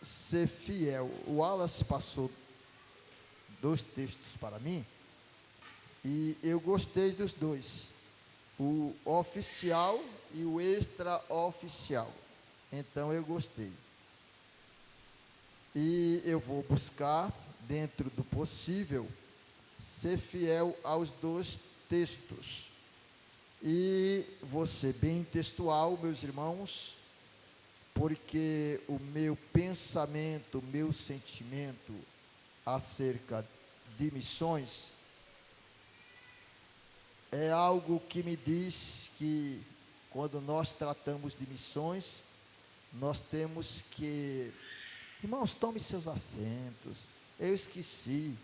ser fiel. O Wallace passou 2 textos para mim e eu gostei dos 2, o oficial e o extraoficial. Então eu gostei. E eu vou buscar, dentro do possível, ser fiel aos 2 textos. E vou ser bem textual, meus irmãos, porque o meu pensamento, o meu sentimento acerca de missões é algo que me diz que, quando nós tratamos de missões, nós temos que... Irmãos, tome seus assentos. Eu esqueci.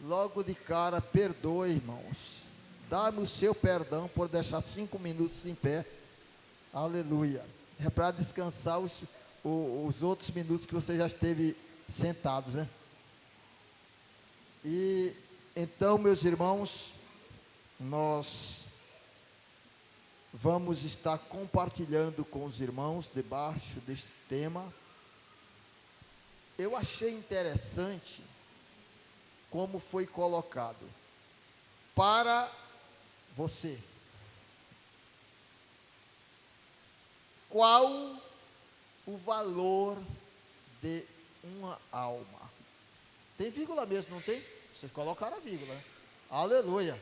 Logo de cara, perdoe, irmãos. Dá-me o seu perdão por deixar 5 minutos em pé. Aleluia. É para descansar os outros minutos que você já esteve sentados, né? E então, meus irmãos, nós vamos estar compartilhando com os irmãos debaixo deste tema. Eu achei interessante como foi colocado. Para você, qual o valor de uma alma? Tem vírgula mesmo, não tem? Vocês colocaram a vírgula, né? Aleluia.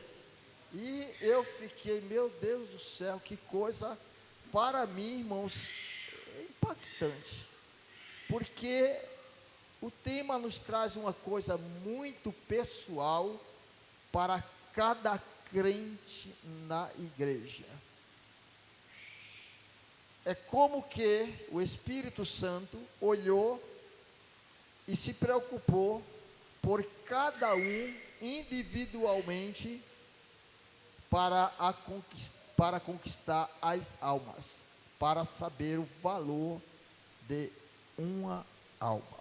E eu fiquei, meu Deus do céu, que coisa, para mim, irmãos, impactante. Porque o tema nos traz uma coisa muito pessoal para cada crente na igreja. É como que o Espírito Santo olhou e se preocupou por cada um individualmente para conquistar as almas, para saber o valor de uma alma.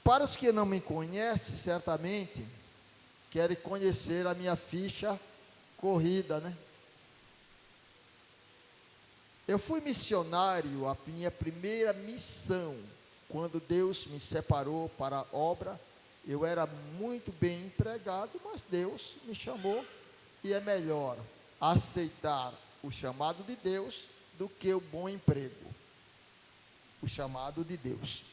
Para os que não me conhecem, certamente querem conhecer a minha ficha corrida, né? Eu fui missionário, a minha primeira missão, quando Deus me separou para a obra. Eu era muito bem empregado, mas Deus me chamou, e é melhor aceitar o chamado de Deus do que o bom emprego. O chamado de Deus.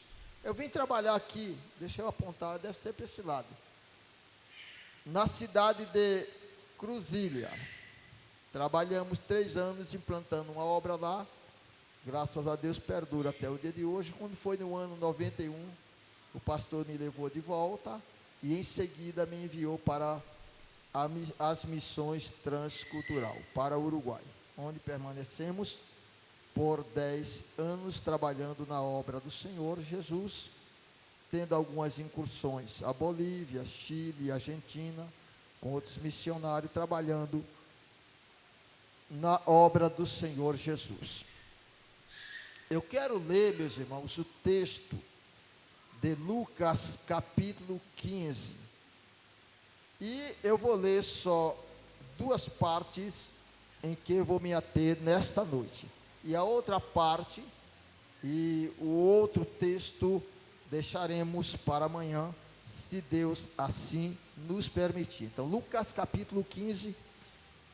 Eu vim trabalhar aqui, deixa eu apontar, deve ser para esse lado, na cidade de Cruzília. Trabalhamos 3 anos implantando uma obra lá. Graças a Deus perdura até o dia de hoje. Quando foi no ano 91, o pastor me levou de volta e em seguida me enviou para as missões transcultural, para o Uruguai, onde permanecemos por 10 anos trabalhando na obra do Senhor Jesus, tendo algumas incursões a Bolívia, Chile, Argentina, com outros missionários trabalhando na obra do Senhor Jesus. Eu quero ler, meus irmãos, o texto de Lucas capítulo 15. E eu vou ler só 2 partes em que eu vou me ater nesta noite. E a outra parte e o outro texto deixaremos para amanhã, se Deus assim nos permitir. Então, Lucas capítulo 15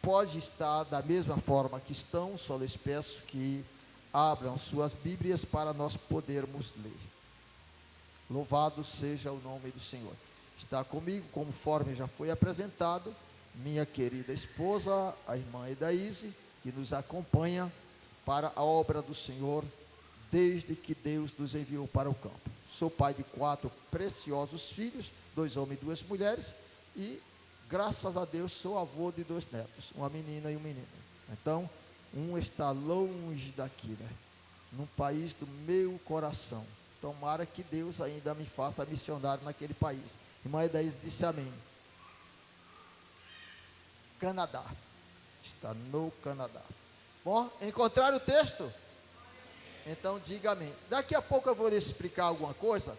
pode estar da mesma forma que estão, só lhes peço que abram suas Bíblias para nós podermos ler. Louvado seja o nome do Senhor. Está comigo, conforme já foi apresentado, minha querida esposa, a irmã Edaíse, que nos acompanha para a obra do Senhor, desde que Deus nos enviou para o campo. Sou pai de 4 preciosos filhos, 2 homens e 2 mulheres, e graças a Deus sou avô de 2 netos, uma menina e um menino. Então, um está longe daqui, né? Num país do meu coração. Tomara que Deus ainda me faça missionário naquele país. Irmã Edaíse disse amém. Canadá. Está no Canadá. Bom, encontraram o texto? Então diga amém. Daqui a pouco eu vou lhe explicar alguma coisa,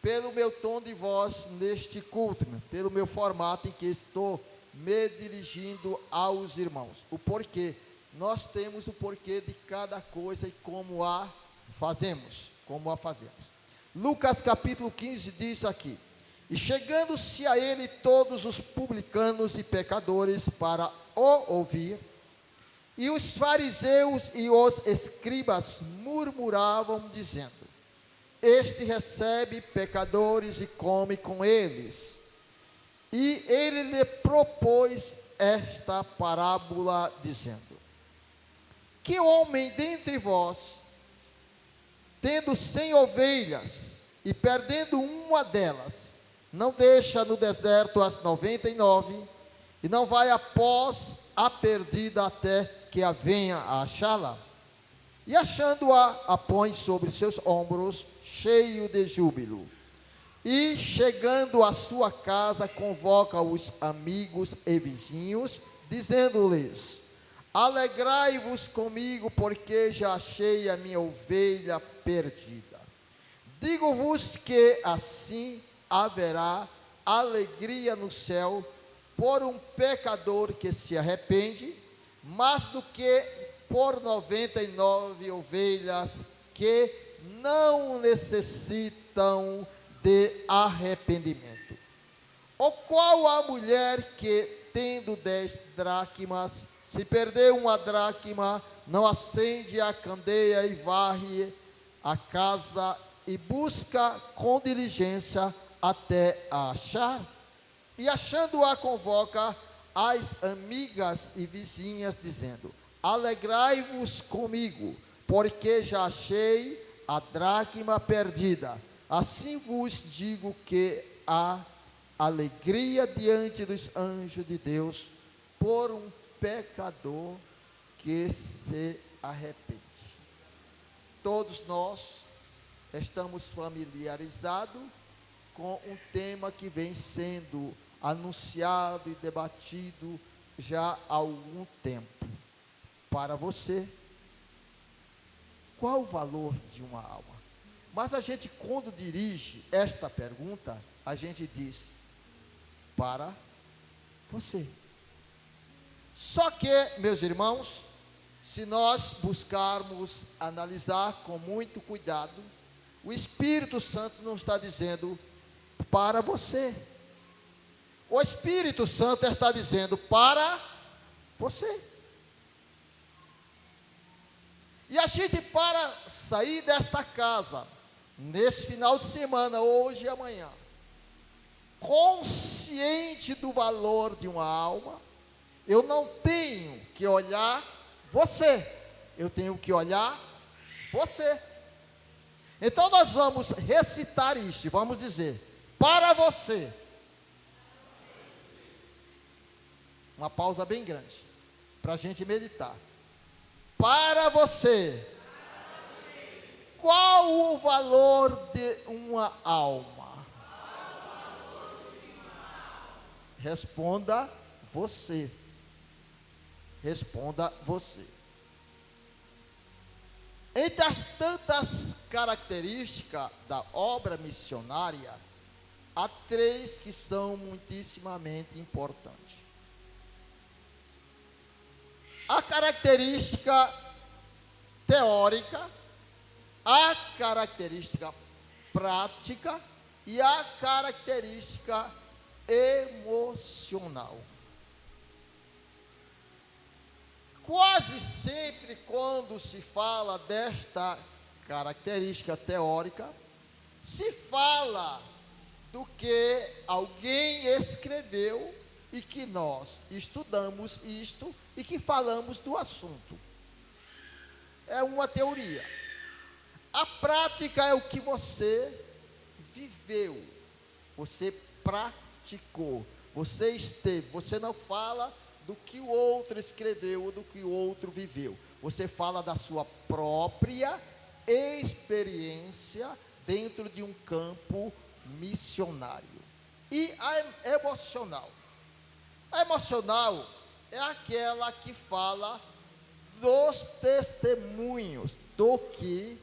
pelo meu tom de voz neste culto, pelo meu formato em que estou me dirigindo aos irmãos. O porquê. Nós temos o porquê de cada coisa e como a fazemos. como a fazemos. Lucas capítulo 15 diz aqui: e chegando-se a ele todos os publicanos e pecadores para o ouvir, e os fariseus e os escribas murmuravam, dizendo: este recebe pecadores e come com eles. E ele lhe propôs esta parábola, dizendo: que homem dentre vós, tendo 100 ovelhas, e perdendo uma delas, não deixa no deserto as 99, e não vai após a perdida até que a venha a achá-la? E achando-a, a põe sobre seus ombros, cheio de júbilo. E chegando à sua casa, convoca os amigos e vizinhos, dizendo-lhes: alegrai-vos comigo, porque já achei a minha ovelha perdida. Digo-vos que assim haverá alegria no céu por um pecador que se arrepende, mais do que por 99 ovelhas que não necessitam de arrependimento. Ou qual a mulher que, tendo 10 dracmas, se perder uma dracma, não acende a candeia e varre a casa e busca com diligência até a achar? E achando-a, convoca as amigas e vizinhas, dizendo: alegrai-vos comigo, porque já achei a dracma perdida. Assim vos digo que há alegria diante dos anjos de Deus por um pecador que se arrepende. Todos nós estamos familiarizados com um tema que vem sendo anunciado e debatido já há algum tempo. Para você, qual o valor de uma alma? Mas a gente, quando dirige esta pergunta, a gente diz: para você. Só que, meus irmãos, se nós buscarmos analisar com muito cuidado, o Espírito Santo não está dizendo para você. O Espírito Santo está dizendo para você. E a gente, para sair desta casa, nesse final de semana, hoje e amanhã, consciente do valor de uma alma, eu não tenho que olhar você, eu tenho que olhar você. Então nós vamos recitar isto, vamos dizer: para você. Uma pausa bem grande, para a gente meditar. Para você, qual o valor de uma alma? Responda você. Responda você. Entre as tantas características da obra missionária, há 3 que são muitíssimamente importantes. A característica teórica, a característica prática e a característica emocional. Quase sempre, quando se fala desta característica teórica, se fala do que alguém escreveu e que nós estudamos isto e que falamos do assunto. É uma teoria. A prática é o que você viveu, você praticou, você esteve. Você não fala do que o outro escreveu ou do que o outro viveu. Você fala da sua própria experiência dentro de um campo missionário. E a emocional? A emocional é aquela que fala dos testemunhos do que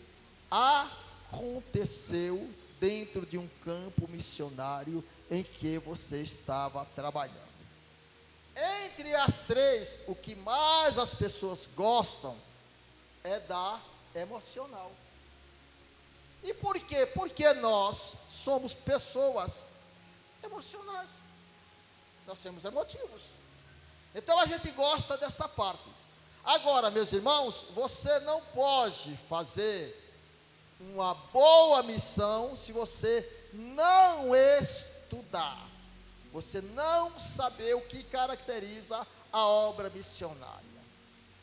aconteceu dentro de um campo missionário em que você estava trabalhando. Entre as 3, o que mais as pessoas gostam é da emocional. quê? Porque nós somos pessoas emocionais. Nós somos emotivos. Então a gente gosta dessa parte. Agora, meus irmãos, você não pode fazer uma boa missão se você não estudar. Você não saber o que caracteriza a obra missionária.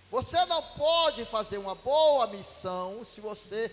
Você não pode fazer uma boa missão se você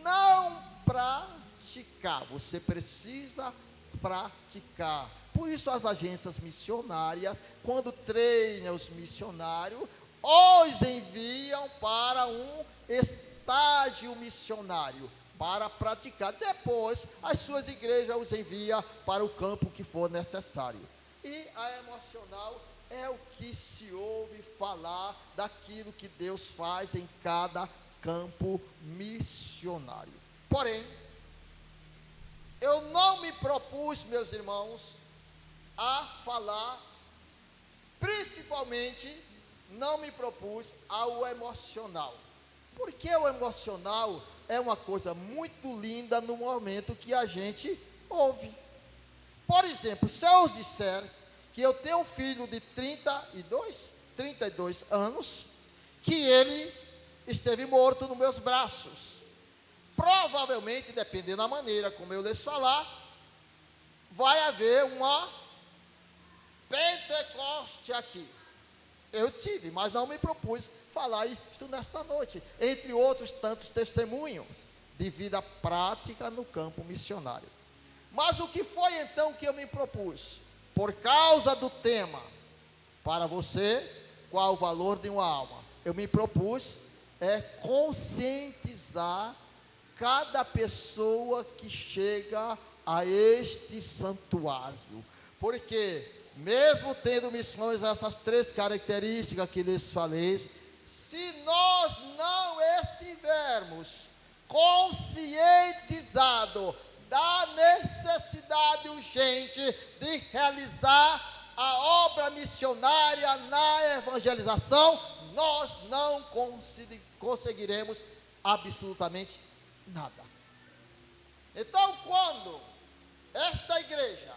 não praticar. Você precisa praticar. Por isso as agências missionárias, quando treinam os missionários, os enviam para um estágio missionário, para praticar. Depois, as suas igrejas os enviam para o campo que for necessário. E a emocional é o que se ouve falar daquilo que Deus faz em cada campo missionário. Porém, eu não me propus, meus irmãos, a falar, principalmente, não me propus ao emocional. Porque o emocional é uma coisa muito linda no momento que a gente ouve. Por exemplo, se eu os disser que eu tenho um filho de 32 anos, que ele esteve morto nos meus braços. Provavelmente, dependendo da maneira como eu lhes falar, vai haver uma Pentecoste aqui. Eu tive, mas não me propus falar isto nesta noite, entre outros tantos testemunhos de vida prática no campo missionário. Mas o que foi então que eu me propus? Por causa do tema, para você, qual o valor de uma alma? Eu me propus conscientizar cada pessoa que chega a este santuário. Porque mesmo tendo missões, essas três características que lhes falei, se nós não estivermos conscientizados da necessidade urgente de realizar a obra missionária na evangelização, nós não conseguiremos absolutamente nada. Então, quando esta igreja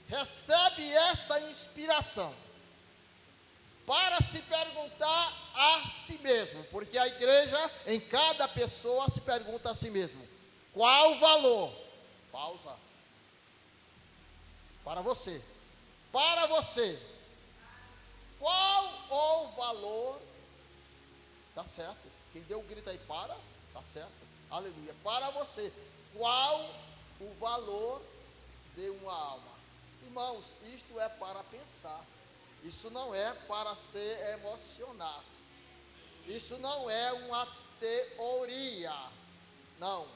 recebe esta inspiração para se perguntar a si mesmo, porque a igreja, em cada pessoa, se pergunta a si mesmo: qual o valor? Pausa. Para você. Para você. Qual o valor? Tá certo. Quem deu o grito aí, para, tá certo. Aleluia. Para você. Qual o valor de uma alma? Irmãos, isto é para pensar. Isso não é para se emocionar. Isso não é uma teoria. Não.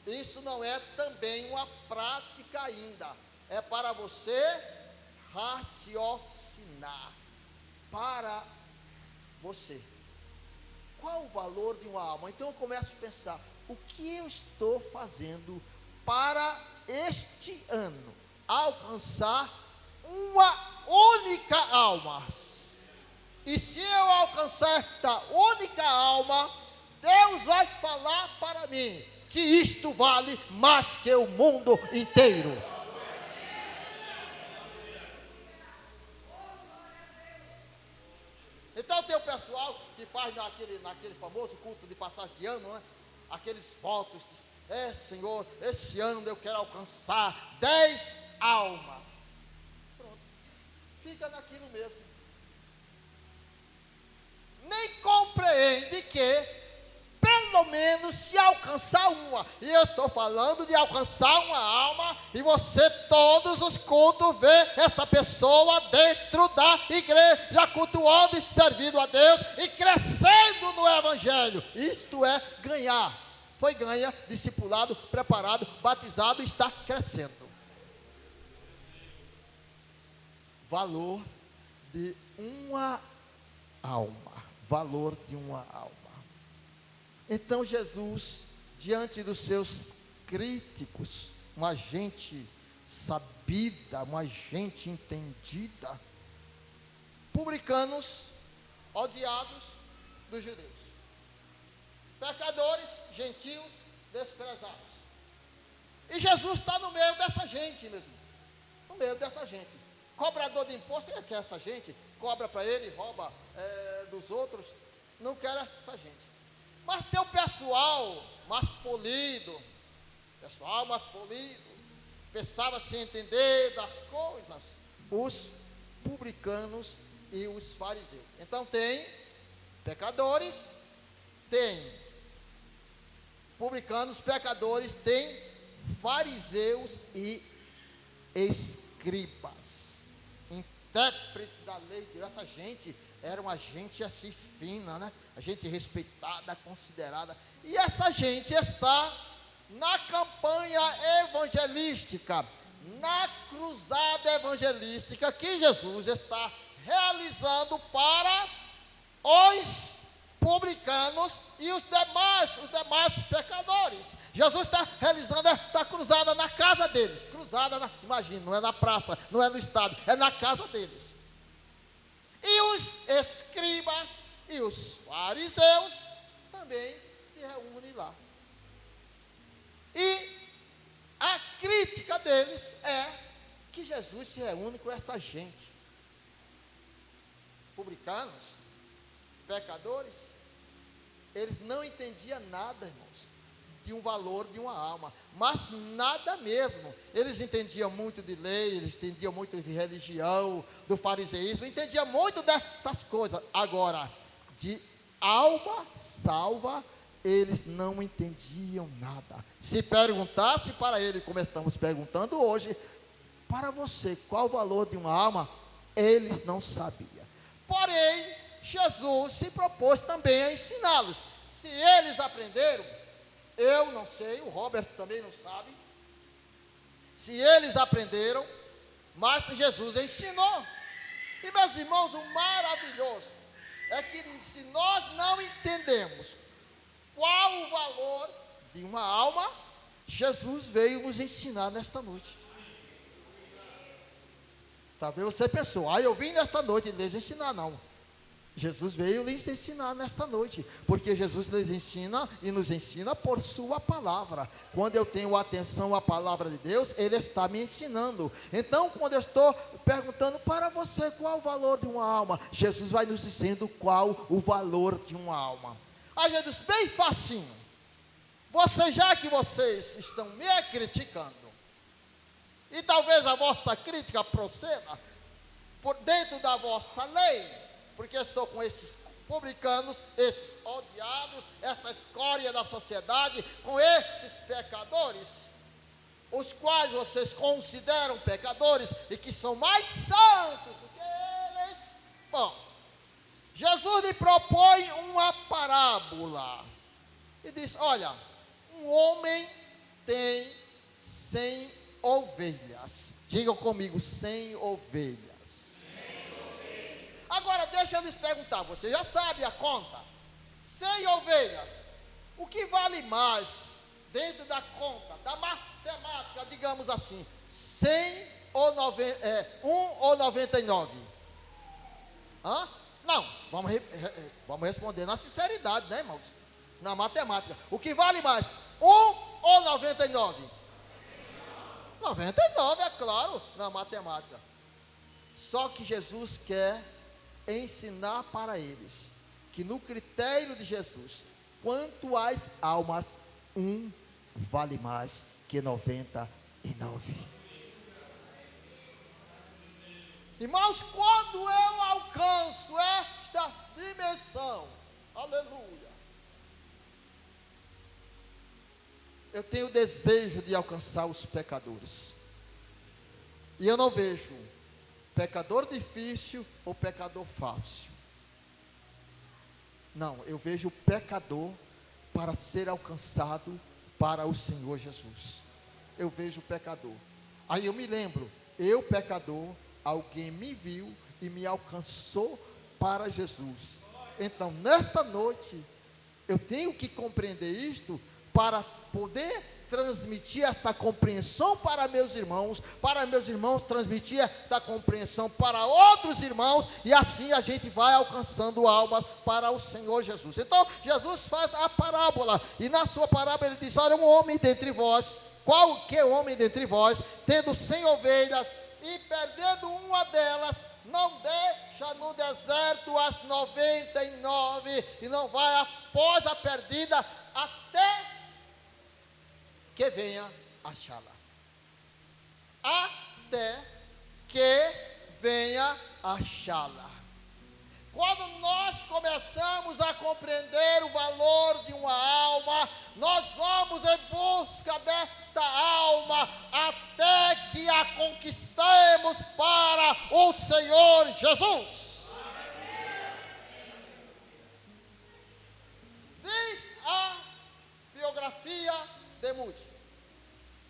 Isso não é também uma prática ainda. É para você raciocinar. Para você. Qual o valor de uma alma? Então eu começo a pensar: o que eu estou fazendo para este ano alcançar uma única alma? E se eu alcançar esta única alma, Deus vai falar para mim que isto vale mais que o mundo inteiro. Então tem o pessoal que faz naquele famoso culto de passagem de ano, né? Aqueles votos, Senhor, esse ano eu quero alcançar 10 almas. Pronto, fica naquilo mesmo. Nem compreende que, pelo menos, se alcançar uma, e eu estou falando de alcançar uma alma, e você todos os cultos vê essa pessoa dentro da igreja, cultuando, servindo a Deus e crescendo no evangelho. Isto é ganhar. Foi ganha, discipulado, preparado, batizado, está crescendo. Valor de uma alma. Valor de uma alma. Então Jesus, diante dos seus críticos, uma gente sabida, uma gente entendida, publicanos, odiados dos judeus, pecadores, gentios, desprezados, Jesus está no meio dessa gente mesmo. No meio dessa gente. Cobrador de imposto, ele quer essa gente. Cobra para ele, rouba dos outros. Não quer essa gente. Mas tem o pessoal mais polido. Pessoal mais polido. Pensava se entender das coisas. Os publicanos e os fariseus. Então tem pecadores, tem publicanos, pecadores, tem fariseus e escribas, intérpretes da lei de Deus. Essa gente era uma gente assim fina, né? A gente respeitada, considerada. E essa gente está na campanha evangelística, na cruzada evangelística que Jesus está realizando para os publicanos e os demais pecadores. Jesus está realizando esta cruzada na casa deles. Imagina, não é na praça, não é no estádio, é na casa deles. E os escribas e os fariseus também se reúnem lá. E a crítica deles é que Jesus se reúne com esta gente. Publicanos, pecadores, eles não entendiam nada, irmãos, de um valor de uma alma, mas nada mesmo. Eles entendiam muito de lei, eles entendiam muito de religião, do fariseísmo, entendiam muito dessas coisas. Agora, de alma salva, eles não entendiam nada. Se perguntasse para ele, como estamos perguntando hoje, para você, qual o valor de uma alma? Eles não sabiam. Porém, Jesus se propôs também a ensiná-los. Se eles aprenderam, eu não sei, o Robert também não sabe. Se eles aprenderam, mas Jesus ensinou. E meus irmãos, o maravilhoso é que se nós não entendemos qual o valor de uma alma, Jesus veio nos ensinar nesta noite. Talvez você pensou, eu vim nesta noite lhes ensinar. Não, Jesus veio lhes ensinar nesta noite, porque Jesus lhes ensina e nos ensina por sua palavra. Quando eu tenho atenção à palavra de Deus, Ele está me ensinando. Então, quando eu estou perguntando para você qual o valor de uma alma, Jesus vai nos dizendo qual o valor de uma alma. Aí Jesus, bem facinho, já que vocês estão me criticando, e talvez a vossa crítica proceda por dentro da vossa lei, porque eu estou com esses publicanos, esses odiados, essa escória da sociedade, com esses pecadores, os quais vocês consideram pecadores e que são mais santos do que eles. Bom, Jesus lhe propõe uma parábola e diz: olha, um homem tem 100 ovelhas. Digam comigo, 100 ovelhas. Agora deixa eu lhes perguntar, você já sabe a conta? 100 ovelhas, o que vale mais dentro da conta, da matemática, digamos assim, 100 ou 1 ou 99? Não, vamos responder na sinceridade, né, irmãos? Na matemática, o que vale mais, 1 ou 99? 99, é claro, na matemática. Só que Jesus quer ensinar para eles que no critério de Jesus, quanto às almas, um vale mais que 99. Irmãos, quando eu alcanço esta dimensão, aleluia, eu tenho o desejo de alcançar os pecadores. E eu não vejo pecador difícil ou pecador fácil. Não, eu vejo o pecador para ser alcançado para o Senhor Jesus. Eu vejo o pecador. Aí eu me lembro, eu pecador, alguém me viu e me alcançou para Jesus. Então, nesta noite, eu tenho que compreender isto para poder transmitir esta compreensão para meus irmãos transmitir esta compreensão para outros irmãos, e assim a gente vai alcançando almas para o Senhor Jesus. Então, Jesus faz a parábola, e na sua parábola ele diz: olha, um homem dentre vós qualquer homem dentre vós, tendo 100 ovelhas, e perdendo uma delas, não deixa no deserto as 99, e não vai após a perdida, até que venha achá-la. Até que venha achá-la. Quando nós começamos a compreender o valor de uma alma, nós vamos em busca desta alma, até que a conquistemos para o Senhor Jesus. Diz a biografia de Moody,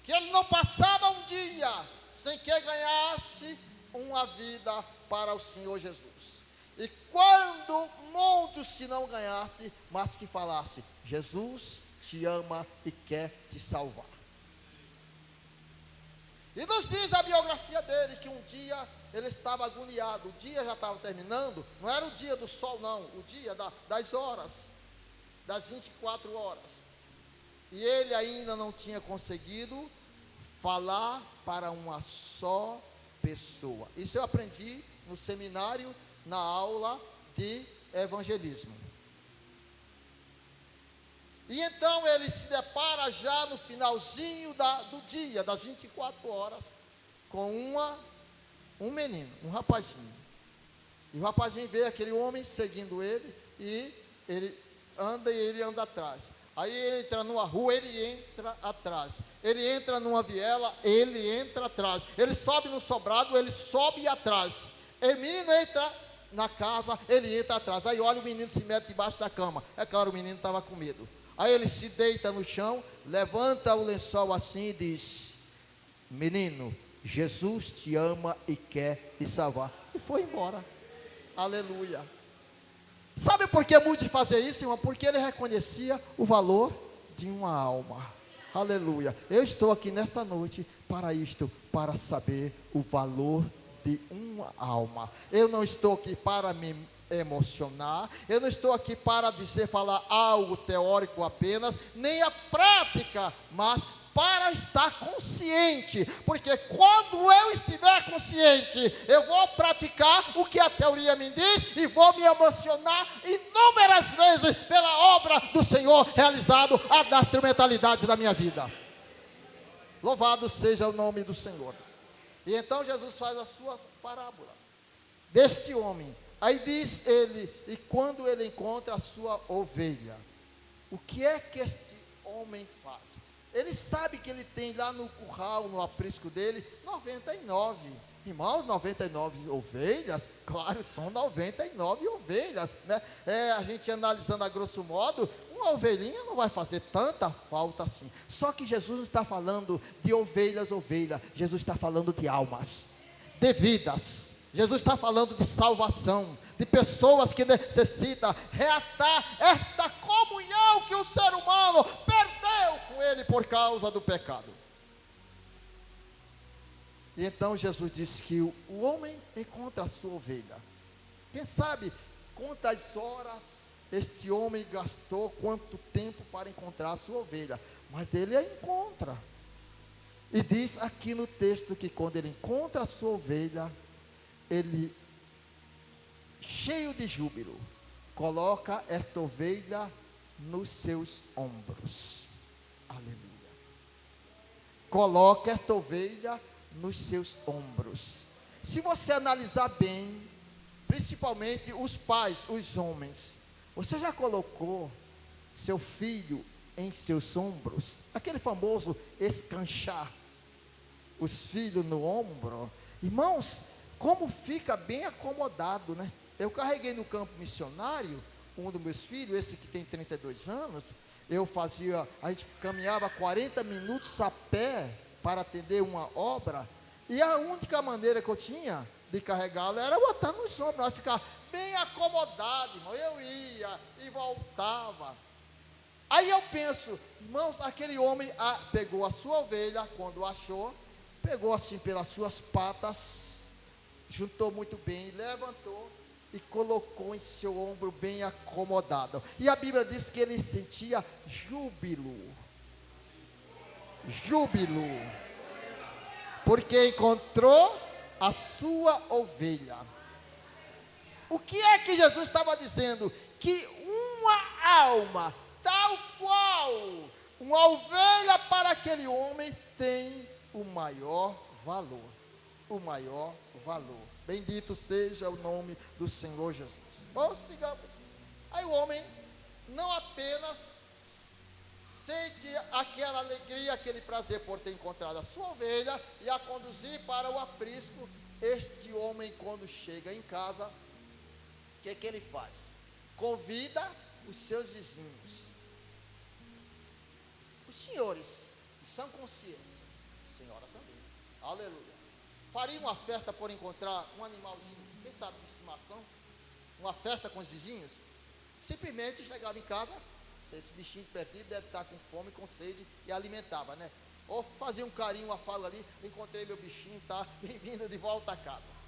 que ele não passava um dia sem que ganhasse uma vida para o Senhor Jesus. E quando muitos se não ganhasse, mas que falasse: Jesus te ama e quer te salvar. E nos diz a biografia dele que um dia ele estava agoniado, o dia já estava terminando, não era o dia do sol não, o dia das horas, das 24 horas. E ele ainda não tinha conseguido falar para uma só pessoa. Isso eu aprendi no seminário, na aula de evangelismo. E então ele se depara já no finalzinho do dia, das 24 horas, com um menino, um rapazinho. E o rapazinho vê aquele homem seguindo ele, e ele anda atrás. Aí ele entra numa rua, ele entra atrás. Ele entra numa viela, ele entra atrás. Ele sobe no sobrado, ele sobe atrás. O menino entra na casa, ele entra atrás. Aí olha, o menino se mete debaixo da cama. É claro, o menino estava com medo. Aí ele se deita no chão, levanta o lençol assim e diz: menino, Jesus te ama e quer te salvar. E foi embora. Aleluia. Sabe por que Moody fazia isso, irmão? Porque ele reconhecia o valor de uma alma. Aleluia. Eu estou aqui nesta noite para isto, para saber o valor de uma alma. Eu não estou aqui para me emocionar, eu não estou aqui para falar algo teórico apenas, nem a prática, mas para estar consciente, porque quando eu estiver consciente, eu vou praticar o que a teoria me diz, e vou me emocionar inúmeras vezes pela obra do Senhor realizado na instrumentalidade da minha vida. Louvado seja o nome do Senhor. E então Jesus faz a sua parábola deste homem. Aí diz ele: e quando ele encontra a sua ovelha, o que é que este homem faz? Ele sabe que ele tem lá no curral, no aprisco dele, 99. Irmãos, 99 ovelhas, claro, são 99 ovelhas, né? A gente analisando a grosso modo, uma ovelhinha não vai fazer tanta falta assim. Só que Jesus não está falando de ovelhas, Jesus está falando de almas, de vidas. Jesus está falando de salvação, de pessoas que necessitam reatar esta comunhão que o ser humano perdeu com ele por causa do pecado. E então Jesus disse que o homem encontra a sua ovelha. Quem sabe quantas horas este homem gastou, quanto tempo para encontrar a sua ovelha, mas ele a encontra. E diz aqui no texto que quando ele encontra a sua ovelha, ele, cheio de júbilo, coloca esta ovelha nos seus ombros. Aleluia. Coloca esta ovelha nos seus ombros. Se você analisar bem, principalmente os pais, os homens, você já colocou seu filho em seus ombros? Aquele famoso escanchar os filhos no ombro. Irmãos, como fica bem acomodado, né? Eu carreguei no campo missionário um dos meus filhos, esse que tem 32 anos. A gente caminhava 40 minutos a pé para atender uma obra, e a única maneira que eu tinha de carregá-lo era botar nos ombros, para ficar bem acomodado, irmão. Eu ia e voltava. Aí eu penso, irmãos, aquele homem pegou a sua ovelha, quando achou, pegou assim pelas suas patas, juntou muito bem, levantou e colocou em seu ombro bem acomodado. E a Bíblia diz que ele sentia júbilo. júbilo, porque encontrou a sua ovelha. O que é que Jesus estava dizendo? Que uma alma, tal qual uma ovelha para aquele homem, tem o maior valor. O maior valor. Bendito seja o nome do Senhor Jesus. Bom, sigamos. Aí o homem não apenas sente aquela alegria, aquele prazer por ter encontrado a sua ovelha e a conduzir para o aprisco. Este homem, quando chega em casa, o que ele faz? Convida os seus vizinhos, os senhores de sã consciência, senhora também, aleluia, faria uma festa por encontrar um animalzinho, quem sabe de estimação, uma festa com os vizinhos? Simplesmente chegava em casa, esse bichinho perdido deve estar com fome, com sede, e alimentava, né? Ou fazia um carinho, um afago ali, encontrei meu bichinho, está bem-vindo de volta a casa.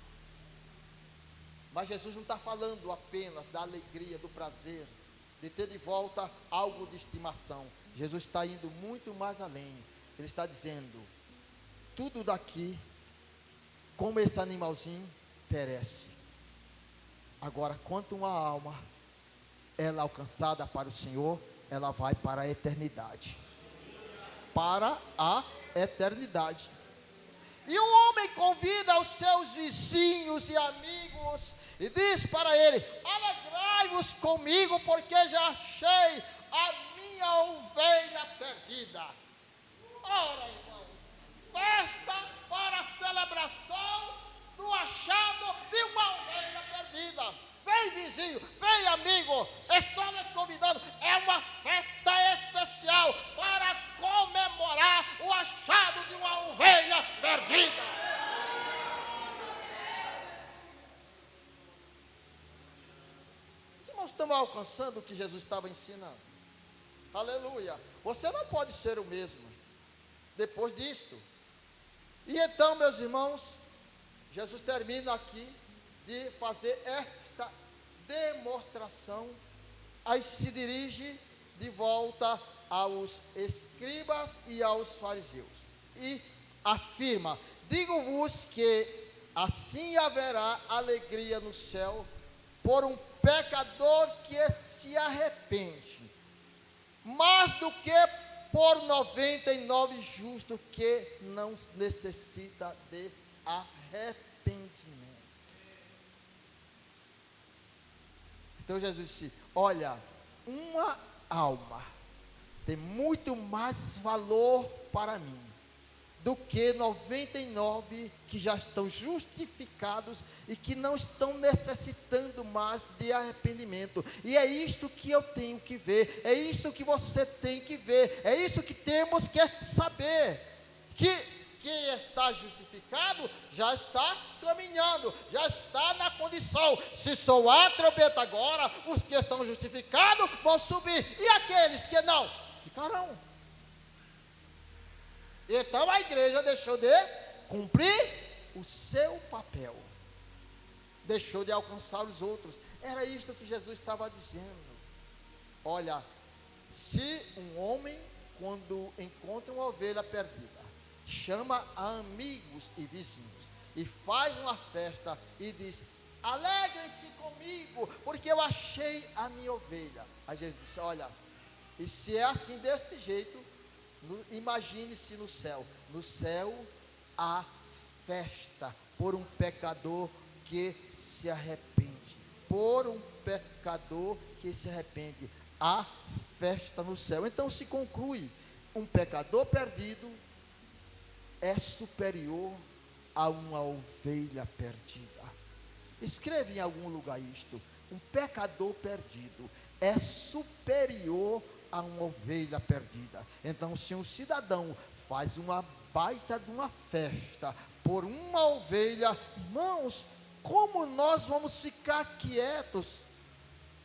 Mas Jesus não está falando apenas da alegria, do prazer, de ter de volta algo de estimação. Jesus está indo muito mais além. Ele está dizendo, tudo daqui, como esse animalzinho, perece. Agora, quanto uma alma, ela alcançada para o Senhor, ela vai para a eternidade. Para a eternidade. E o homem convida os seus vizinhos e amigos e diz para ele: alegrai-vos comigo, porque já achei a minha ovelha perdida. Ora, irmãos, festa para a celebração do achado de uma ovelha perdida. Vem, vizinho, vem, amigo, estou nos convidando. É uma festa especial para comemorar o achado de uma ovelha perdida. Os irmãos estão alcançando o que Jesus estava ensinando. Aleluia. Você não pode ser o mesmo depois disto. E então, meus irmãos, Jesus termina aqui de fazer esta demonstração, aí se dirige de volta aos escribas e aos fariseus e afirma: digo-vos que assim haverá alegria no céu por um pecador que se arrepende, mais do que por 99 justos que não necessita de arrependimento. Então Jesus disse: olha, uma alma tem muito mais valor para mim do que 99 que já estão justificados e que não estão necessitando mais de arrependimento. E é isto que eu tenho que ver, é isto que você tem que ver, é isso que temos que saber, que quem está justificado já está caminhando, já está na condição. Se soar a trombeta agora, os que estão justificados vão subir, e aqueles que não, ficarão. Então a igreja deixou de cumprir o seu papel, deixou de alcançar os outros. Era isso que Jesus estava dizendo. Olha, se um homem, quando encontra uma ovelha perdida, chama amigos e vizinhos e faz uma festa e diz: alegrem-se comigo, porque eu achei a minha ovelha. Aí Jesus disse: olha, e se é assim deste jeito, imagine-se no céu. No céu há festa por um pecador que se arrepende. Por um pecador que se arrepende, há festa no céu. Então se conclui: um pecador perdido é superior a uma ovelha perdida. Escreve em algum lugar isto: um pecador perdido é superior a uma ovelha perdida. Então, se um cidadão faz uma baita de uma festa por uma ovelha, irmãos, como nós vamos ficar quietos?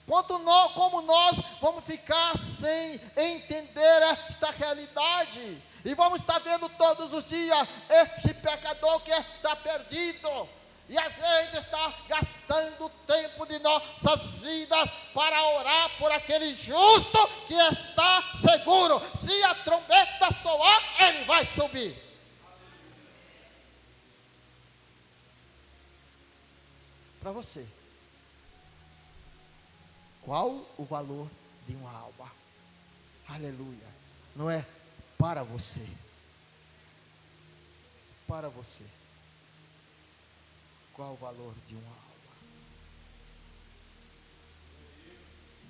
Como nós vamos ficar sem entender esta realidade? E vamos estar vendo todos os dias este pecador que está perdido. E a gente está gastando o tempo de nossas vidas para orar por aquele justo que está seguro. Se a trombeta soar, ele vai subir. Para você, qual o valor de uma alma? Aleluia. Não é para você. Para você. Qual o valor de uma alma?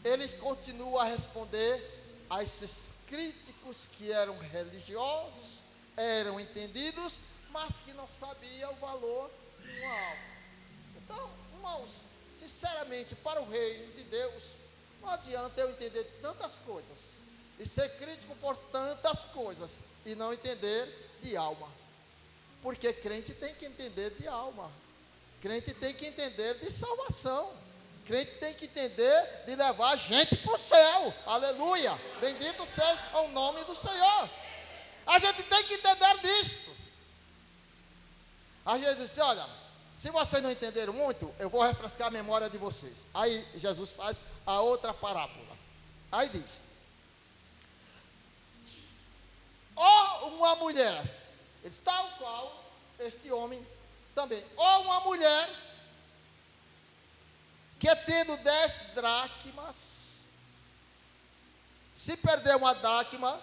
Ele continua a responder a esses críticos que eram religiosos, eram entendidos, mas que não sabiam o valor de uma alma. Então, irmãos, sinceramente, para o reino de Deus, não adianta eu entender tantas coisas e ser crítico por tantas coisas e não entender de alma. Porque crente tem que entender de alma. Crente tem que entender de salvação. Crente tem que entender de levar gente para o céu. Aleluia. Bendito seja o nome do Senhor. A gente tem que entender disto. Às vezes diz, olha, se vocês não entenderam muito, eu vou refrescar a memória de vocês. Aí Jesus faz a outra parábola. Aí diz, ou uma mulher, ele diz, tal qual este homem também, ou uma mulher que tendo 10 dracmas, se perder uma dracma,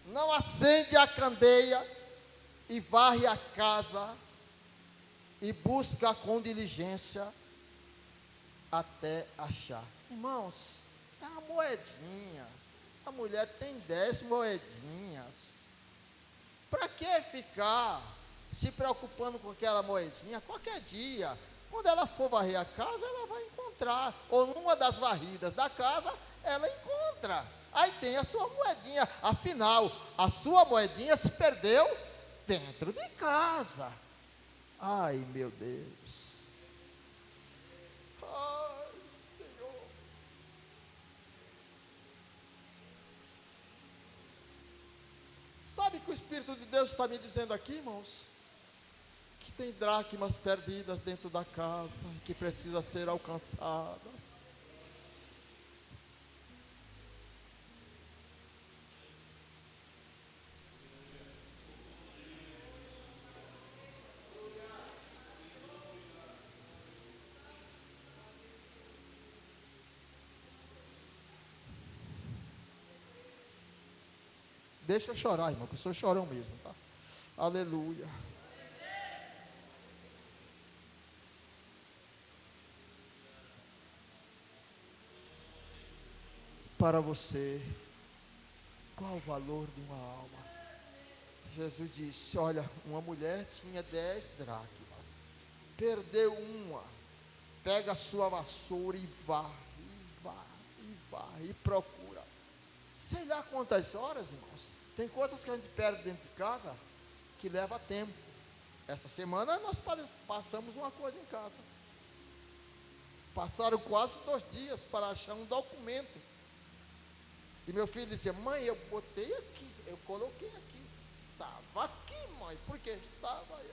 não acende a candeia e varre a casa e busca com diligência até achar. Irmãos, é uma moedinha. A mulher tem 10 moedinhas. Para que ficar se preocupando com aquela moedinha? Qualquer dia, quando ela for varrer a casa, ela vai encontrar. Ou numa das varridas da casa, ela encontra. Aí tem a sua moedinha. Afinal, a sua moedinha se perdeu dentro de casa. Ai, meu Deus. Ai, Senhor. Sabe o que o Espírito de Deus está me dizendo aqui, irmãos? Que tem dracmas perdidas dentro da casa, que precisam ser alcançadas. Deixa eu chorar, irmão, que eu sou chorão mesmo, tá? Aleluia. Para você, qual o valor de uma alma? Jesus disse, olha, uma mulher tinha 10 dracmas, perdeu uma, pega a sua vassoura e varre, e procura. Sei lá quantas horas, irmãos. Tem coisas que a gente perde dentro de casa que leva tempo. Essa semana nós passamos uma coisa em casa. Passaram quase 2 dias para achar um documento. E meu filho disse, mãe, eu botei aqui, eu coloquei aqui. Estava aqui, mãe, porque estava aí.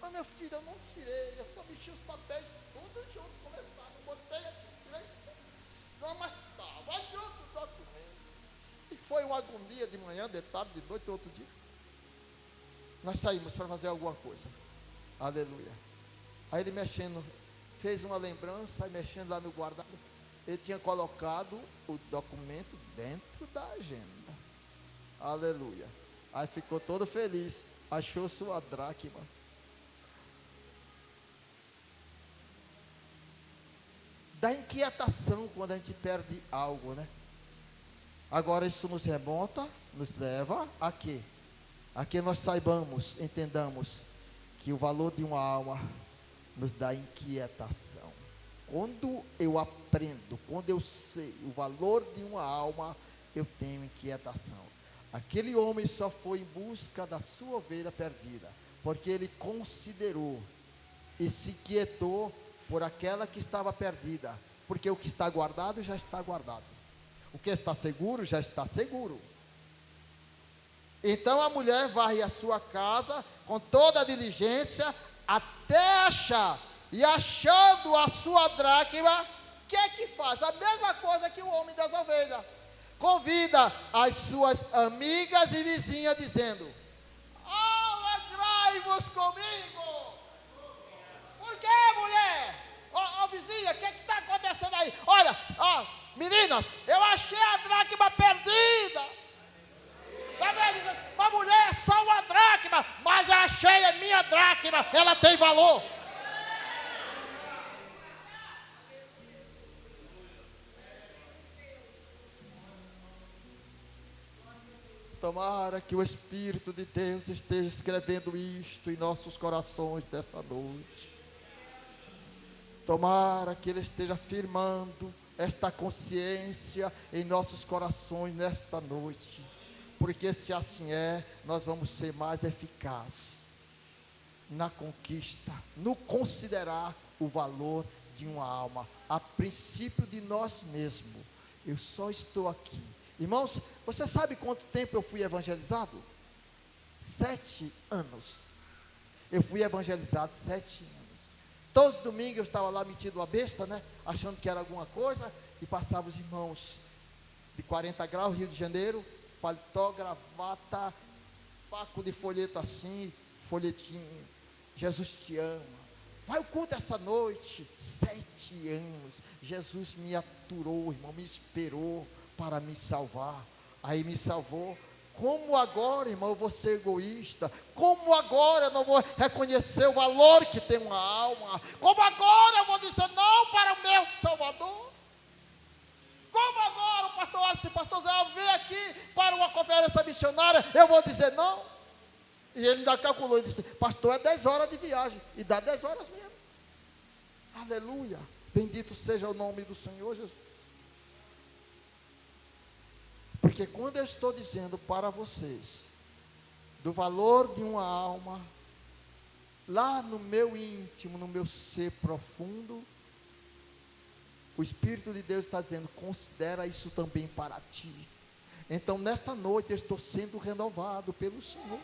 Mas meu filho, eu não tirei, eu só mexi os papéis tudo junto, começaram, eu botei aqui, tirei. Não, mas estava junto o documento. E foi uma agonia de manhã, de tarde, de noite, outro dia. Nós saímos para fazer alguma coisa. Aleluia. Aí ele mexendo, fez uma lembrança, aí mexendo lá no guardado. Ele tinha colocado o documento dentro da agenda. Aleluia. Aí ficou todo feliz. Achou sua dracma. Dá inquietação quando a gente perde algo, né? Agora isso nos remonta, nos leva a quê? A que nós saibamos, entendamos que o valor de uma alma nos dá inquietação. Quando eu aprendo, quando eu sei o valor de uma alma, eu tenho inquietação. Aquele homem só foi em busca da sua ovelha perdida, porque ele considerou e se inquietou por aquela que estava perdida, porque o que está guardado já está guardado. O que está seguro, já está seguro. Então a mulher varre a sua casa com toda a diligência até achar. E achando a sua dracma, o que é que faz? A mesma coisa que o homem das ovelhas. Convida as suas amigas e vizinhas, dizendo: alegrai-vos comigo. Por que, mulher? Ó, vizinha, o que está acontecendo aí? Olha, meninas, eu achei a dracma perdida. Tá vendo? Diz assim, a mulher é só uma dracma, mas eu achei a minha dracma, ela tem valor. Tomara que o Espírito de Deus esteja escrevendo isto em nossos corações desta noite. Tomara que Ele esteja firmando esta consciência em nossos corações nesta noite. Porque se assim é, nós vamos ser mais eficazes na conquista, no considerar o valor de uma alma, a princípio de nós mesmos. Eu só estou aqui. Irmãos, você sabe quanto tempo eu fui evangelizado? 7 anos. Eu fui evangelizado 7 anos. Todos os domingos eu estava lá metido a besta, né? Achando que era alguma coisa. E passava os irmãos de 40 graus, Rio de Janeiro, paletó, gravata, paco de folheto assim, folhetinho. Jesus te ama. Vai ao culto essa noite. 7 anos. Jesus me aturou, irmão, me esperou para me salvar. Aí me salvou. Como agora, irmão, eu vou ser egoísta? Como agora eu não vou reconhecer o valor que tem uma alma? Como agora eu vou dizer não para o meu Salvador? Como agora o pastor Alice, pastor Zé, eu venho aqui para uma conferência missionária, eu vou dizer não? E ele ainda calculou e disse: pastor, é 10 horas de viagem. E dá 10 horas mesmo. Aleluia. Bendito seja o nome do Senhor Jesus. Porque quando eu estou dizendo para vocês do valor de uma alma, lá no meu íntimo, no meu ser profundo, o Espírito de Deus está dizendo: considera isso também para ti. Então nesta noite eu estou sendo renovado pelo Senhor.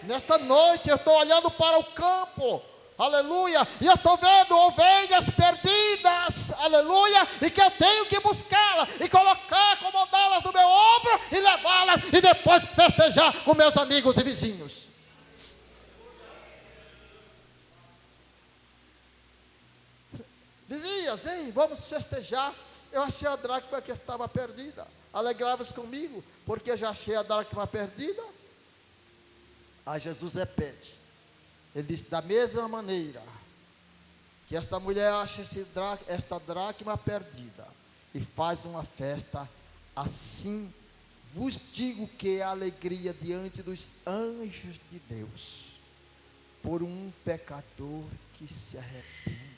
Nesta noite eu estou olhando para o campo, aleluia, e eu estou vendo ovelhas perdidas, aleluia, e que eu tenho que buscá-las, e colocar, acomodá-las no meu ombro, e levá-las, e depois festejar com meus amigos e vizinhos. Vizinhas, hein, vamos festejar. Eu achei a dracma que estava perdida. Alegrai-vos comigo, porque eu já achei a dracma perdida. Aí Jesus repete. Ele disse: da mesma maneira que esta mulher acha esta dracma perdida e faz uma festa, assim vos digo que é alegria diante dos anjos de Deus por um pecador que se arrepende.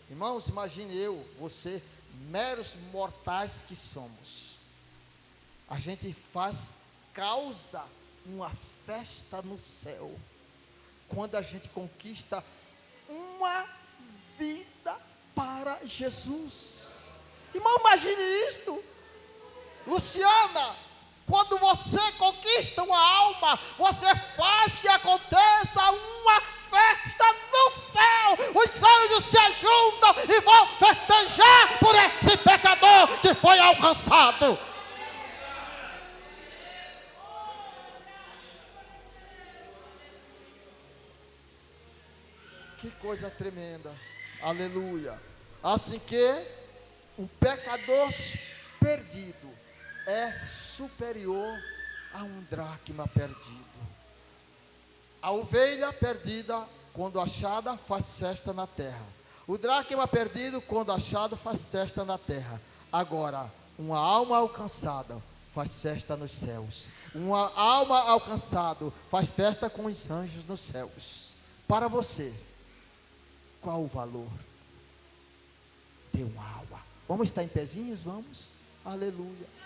Irmãos, imagine eu, você, meros mortais que somos, a gente causa uma festa no céu quando a gente conquista uma vida para Jesus. Irmão, imagine isto. Luciana, quando você conquista uma alma, você faz que aconteça uma festa no céu. Os anjos se ajuntam e vão festejar por esse pecador que foi alcançado. Que coisa tremenda, aleluia. Assim que o pecador perdido é superior a um dracma perdido. A ovelha perdida, quando achada, faz festa na terra. O dracma perdido, quando achado, faz festa na terra. Agora, uma alma alcançada faz festa nos céus. Uma alma alcançada faz festa com os anjos nos céus. Para você, qual o valor de uma alma? Vamos estar em pezinhos? Vamos? Aleluia.